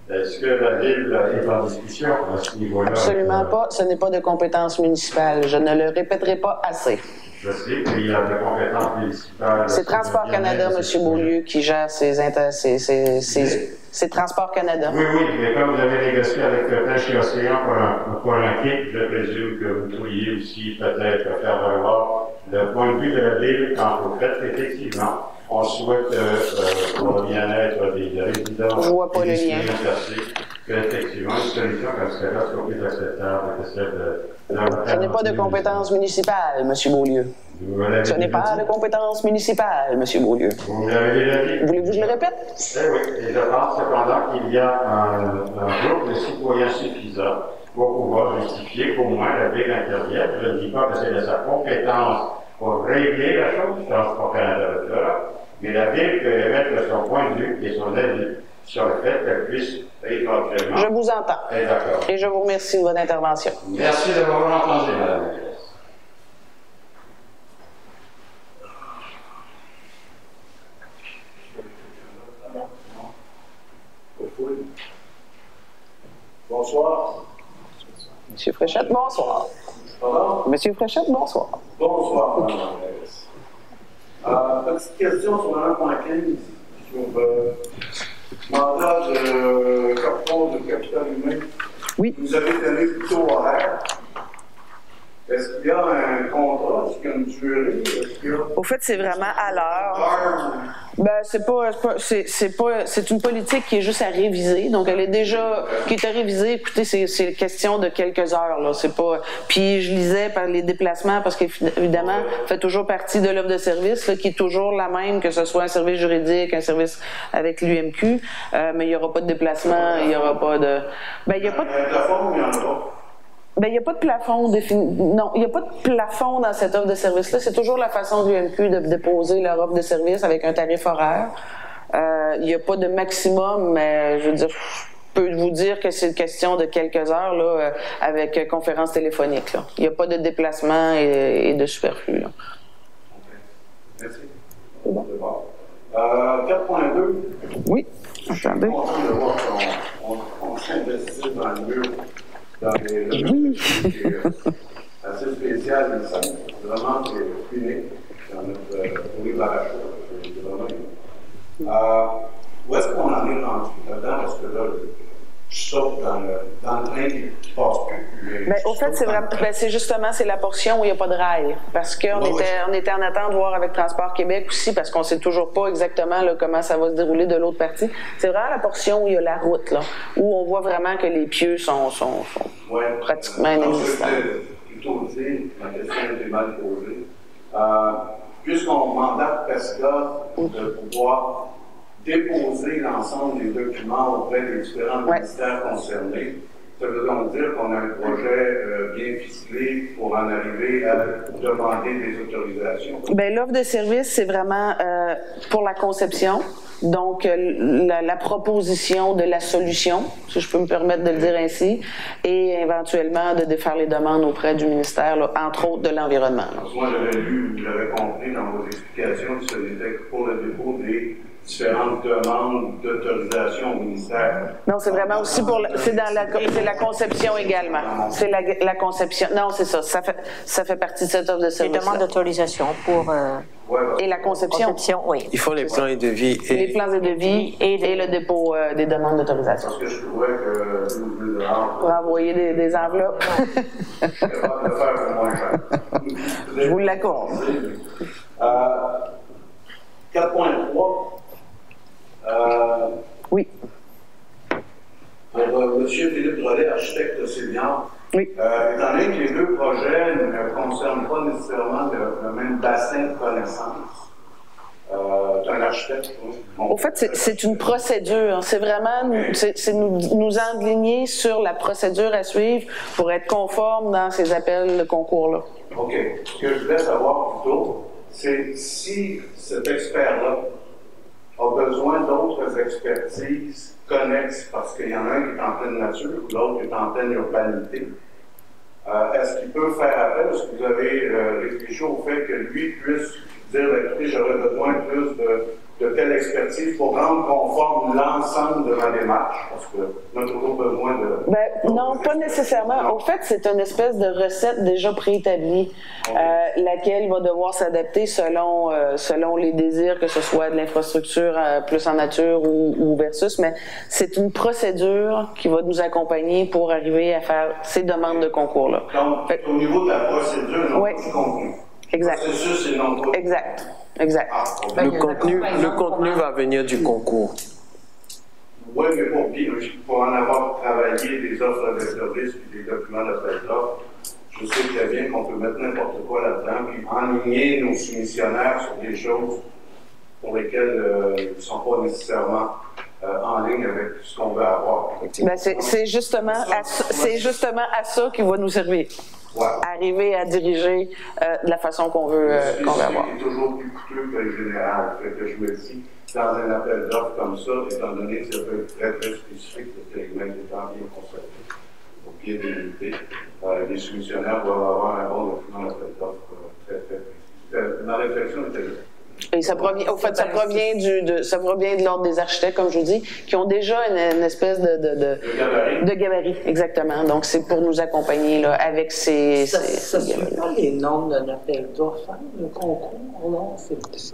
Est-ce que la Ville est en discussion à ce niveau-là? Absolument pas. Ce n'est pas de compétence municipale. Je ne le répéterai pas assez. Je sais qu'il y a des compétences municipales. C'est Transport Canada, M. Beaulieu, qui gère c'est Transport Canada. Oui, mais comme vous avez négocié avec Pêche et Océan pour un kit, je présume que vous pourriez aussi peut-être faire valoir le point de vue de la Ville quant au fait qu'effectivement, on souhaite, pour le bien-être des résidents, je vois pas le lien. Qu'effectivement, une solution comme celle-là soit plus acceptable que celle de... Ce n'est pas de compétence municipale, M. Beaulieu. Ce n'est pas de compétence municipale, M. Beaulieu. Vous l'avez déjà dit. Voulez-vous que je le répète? Eh oui, et je pense cependant qu'il y a un groupe de citoyens suffisant pour pouvoir justifier qu'au moins la Ville intervienne. Je ne dis pas que c'est de sa compétence pour régler la chose, Transport Canada, mais la Ville peut émettre son point de vue et son avis sur le fait qu'elle puisse éventuellement... Je vous entends. D'accord. Et je vous remercie de votre intervention. Merci de m'avoir entendu, Madame. Bonsoir. Monsieur Fréchette, bonsoir. Pardon? Monsieur Fréchette, bonsoir. Bonsoir, Mme Mairesse. Petite question sur 1.15 sur mandat de corps de capital humain. Oui. Vous avez donné plutôt horaire. Est-ce qu'il y a un contrat? Est-ce qu'il y a une durée? Au fait, c'est vraiment à l'heure. Ben, c'est une politique qui est juste à réviser. Donc, elle est déjà, qui est à réviser. Écoutez, c'est question de quelques heures, là. C'est pas, puis je lisais par les déplacements parce qu'évidemment, fait toujours partie de l'offre de service, là, qui est toujours la même, que ce soit un service juridique, un service avec l'UMQ. Mais il n'y aura pas de déplacement, il n'y aura pas de, ben, il n'y a pas de, ben, il n'y a pas de plafond défini. Non, il n'y a pas de plafond dans cette offre de service-là. C'est toujours la façon de l'UMQ de déposer leur offre de service avec un tarif horaire. Il n'y a pas de maximum, mais je veux dire, je peux vous dire que c'est une question de quelques heures là, avec conférence téléphonique. Là. Il n'y a pas de déplacement et de superflu. Là. Merci. C'est bon. 4.2. Oui, attendez. On s'investit dans le mur. Dans les oui. Assez spécial, mais ça vraiment unique dans notre Louis-Barachot. C'est vraiment unique. Où est-ce qu'on en est rendu là-dedans? Parce que là, je saute dans le train qui passe plus. Mais au fait, c'est vraiment, c'est justement la portion où il n'y a pas de rail. Parce qu'on on était en attente de voir avec Transport Québec aussi, parce qu'on ne sait toujours pas exactement là, comment ça va se dérouler de l'autre partie. C'est vraiment la portion où il y a la route, là, où on voit vraiment que les pieux sont pratiquement inexistants. Plutôt dire, ma question était mal posée. Puisqu'on mandate PESCA de pouvoir déposer l'ensemble des documents auprès des différents ministères concernés, ça veut donc dire qu'on a un projet bien ficelé pour en arriver à demander des autorisations? Bien, l'offre de service, c'est vraiment pour la conception. Donc, la proposition de la solution, si je peux me permettre de le dire ainsi, et éventuellement de faire les demandes auprès du ministère, là, entre autres de l'Environnement. Moi, j'avais compris dans vos explications que c'était pour le dépôt des différentes demandes d'autorisation au ministère. Non, c'est vraiment aussi pour c'est la conception également. C'est la conception. Non, c'est ça. Ça fait partie de cette offre de service. Les demandes d'autorisation pour et la conception. Oui. Ils font les plans et devis. Les plans et devis et le dépôt des demandes d'autorisation. Parce que je trouvais que pour envoyer des enveloppes. Je suis capable de faire pour moins cher. Je vous l'accorde. 4.3. Oui. Pour M. Philippe Drolet, architecte senior, oui. Étant donné que les deux projets ne concernent pas nécessairement le même bassin de connaissances, un architecte. Au fait, c'est une procédure. C'est vraiment nous enligner sur la procédure à suivre pour être conforme dans ces appels de concours-là. OK. Ce que je voulais savoir plutôt, c'est si cet expert-là a besoin d'autres expertises connexes, parce qu'il y en a un qui est en pleine nature, l'autre qui est en pleine urbanité. Est-ce qu'il peut faire appel? Est-ce que vous avez réfléchi au fait que lui puisse dire, écoutez, j'aurais besoin plus de telle expertise pour rendre conforme l'ensemble de ma démarche, parce qu'on a toujours besoin de... non, pas nécessairement. Au fait, c'est une espèce de recette déjà préétablie, laquelle va devoir s'adapter selon les désirs, que ce soit de l'infrastructure plus en nature ou versus, mais c'est une procédure qui va nous accompagner pour arriver à faire ces demandes de concours-là. Donc, au niveau de la procédure, non du contenu. Exact. C'est non pas. Exact. Le contenu va venir du concours. Oui, mais pour en avoir travaillé des offres de services et des documents d'appel d'offres, je sais très bien qu'on peut mettre n'importe quoi là-dedans, puis enligner nos soumissionnaires sur des choses pour lesquelles ils ne sont pas nécessairement en ligne avec ce qu'on veut avoir. C'est justement à ça qui va nous servir. Ouais. Arriver à diriger de la façon qu'on veut avoir. C'est toujours plus coûteux que le général. Fait que je me dis, dans un appel d'offres comme ça, étant donné que ça peut être très, très spécifique, le périmètre étant bien conservé, ou bien délimité. Les soumissionnaires doivent avoir un bon document d'appel d'offres très, très précis. Ma réflexion était là. Et ça provient, au fait, ça provient de l'ordre des architectes, comme je vous dis, qui ont déjà une espèce de gabarit, exactement. Donc, c'est pour nous accompagner là, avec ces... Ça ne suit pas les normes d'un appel d'offres, hein, le concours, non?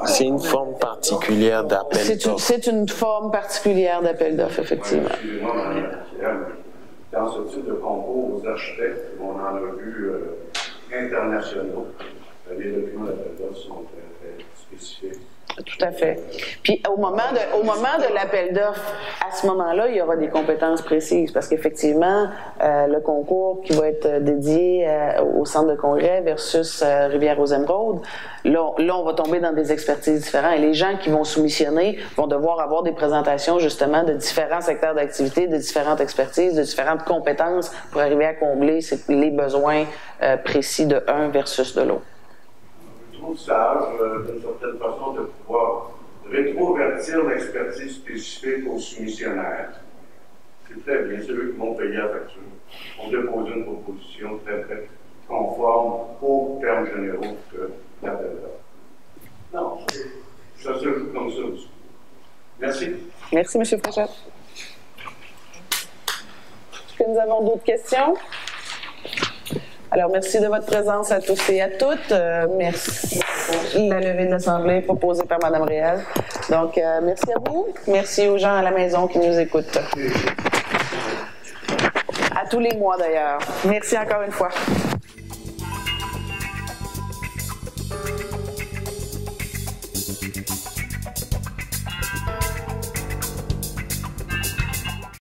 C'est une forme particulière d'appel d'offres. C'est une forme particulière d'appel d'offres, effectivement. Excusez-moi, Mme la dans ce type de concours aux architectes, on en a vu internationaux. Les documents d'appel d'offres sont très spécifiques. Tout à fait. Puis au moment de l'appel d'offres, à ce moment-là, il y aura des compétences précises parce qu'effectivement, le concours qui va être dédié au centre de congrès versus Rivière-aux-Émeraudes, là, on va tomber dans des expertises différentes et les gens qui vont soumissionner vont devoir avoir des présentations justement de différents secteurs d'activité, de différentes expertises, de différentes compétences pour arriver à combler les besoins précis de un versus de l'autre. Je trouve sage, d'une certaine façon, de pouvoir rétrovertir l'expertise spécifique aux soumissionnaires. C'est très bien, c'est eux qui vont payer la facture. On dépose une proposition très, très conforme aux termes généraux que l'appel d'offres. Non, ça se joue comme ça aussi. Merci. Merci, M. Fréchette. Est-ce que nous avons d'autres questions? Alors, merci de votre présence à tous et à toutes. Merci de la levée de l'Assemblée proposée par Mme Réal. Donc, merci à vous. Merci aux gens à la maison qui nous écoutent. À tous les mois, d'ailleurs. Merci encore une fois.